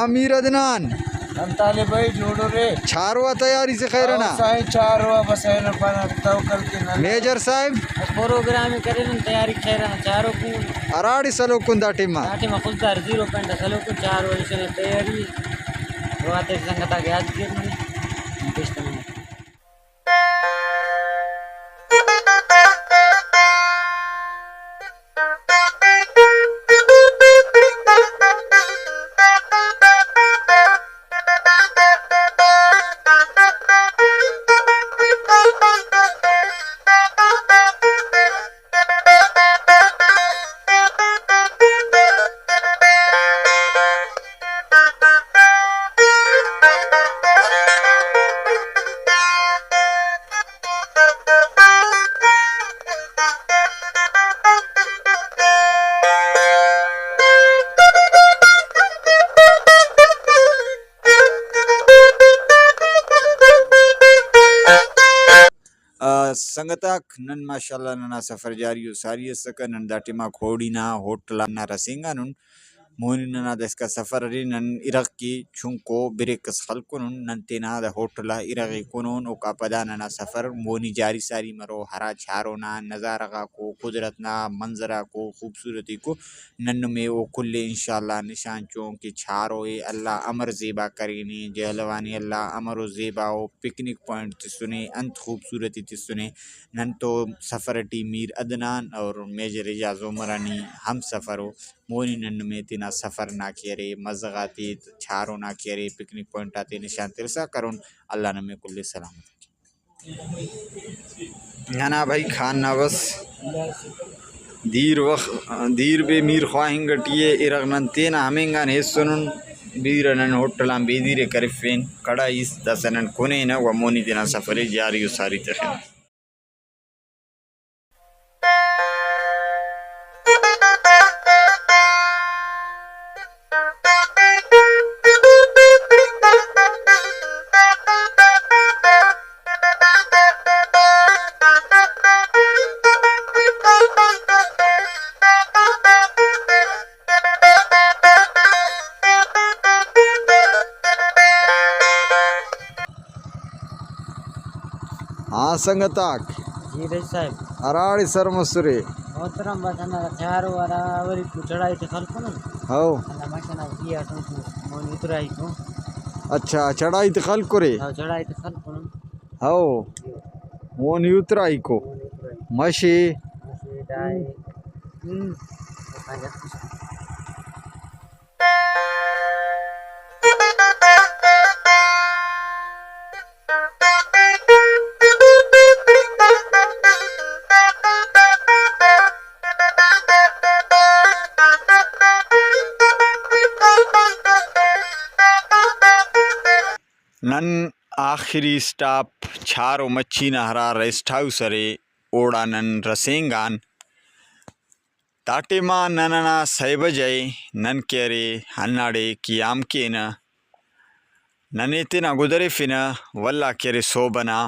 आमिर अदनान हम ताले भाई जोड़ो रे चारवा तैयारी से खैर ना साई चारवा बस है ना पाना तवकल के ना मेजर साहब प्रोग्राम करे ना तैयारी खैर ना चारों को अराड़ी सलो कुंदा टीमा खुददार 0 पॉइंट सलो को 4 वर्षाला तयारी रोआते संगता के आज के मन संगताक नन माशाल्लाह नना सफर जारी सारी सक नन दाटिमा खोड़ीना होटला ना रसेंगा नुन मोनी नना दसका सफर री नन इरक की छुंको ब्रेक खलकुन नन तेना द होटला इरक कुनून ओ का पदा नना सफर मोनी जारी सारी मरो हरा छारो ना नज़ारा को कुदरत ना मंजरा को खूबसूरती को नन में वो कुल्ले इंशाल्लाह निशान चों की छारो ए अल्लाह अमर ज़ेबा करीनी जहलवानी अल्लाह अमर ज़ेबा ओ पिकनिक पॉइंट सुने अंत खूबसूरती सुने नन तो सफ़र टी मीर अदनान और मेजर एजाज उमरानी हम सफ़रो मोनी नन में तिना सफ़र ना कियरे मज़गाती छारो ना कियरे पिकनिक पॉइंट आते निशान तिरसा करुन अल्लाह नमे कुल्ले सलामत ना भाई खान ना बस दीर बे मीर ख्वाहिंग टिए इरग नन तेना हमेंगा ने सुनुन बीर नन होटलां बेदीरे करफेन कड़ा इस दसनन कोने न व मोनी तिना सफ़रे जारी सारी तखन हाँ संगताक जी रही साहब अराड़ी सर मसुरे मोहतरम बसना चारों वाला वरी चढ़ाई ते खल को ना हो ना मशना किया तो मोनी उतराई को अच्छा चढ़ाई तो खल करे हां चढ़ाई ते खल को हो मोनी उतराई को मशी डाई नन आखिरी स्टॉप छारो मच्छी नहरा रेस्ट हाउस रे ओड़ा नन रसेंगान ताटे मां ननना सैब जय नन केरे हन्नाडे कियाम के न नने तेना गुदरे फिन वल्ला केरे सोबना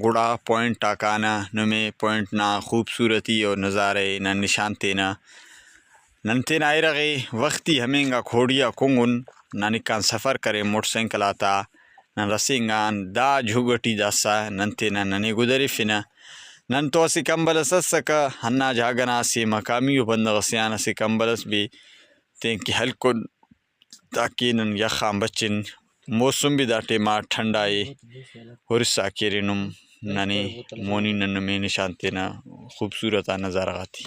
गुड़ा पॉइंट टाकाना नुमे पॉइंट ना खूबसूरती और नज़ारे न निशान तेना नन तेना आयरगे वक्ती हमेंगा खोड़िया कुंगुन नानिकान सफ़र करे मोटरसाइकिल आता नन रसेंगान दा झुगटी दासा नन तेना नने गुदरे फिना नन तो असी कंबलस सक हन्ना जागना से मकामी बंदगसियान से कंबलस भी तेंकी हल्को ताकि नन यखाम बच्चिन मौसम भी दाटे मा ठंडाए हुरसा केरिनुम नने मोनी नन में निशान तेना खूबसूरत नज़ारा आती।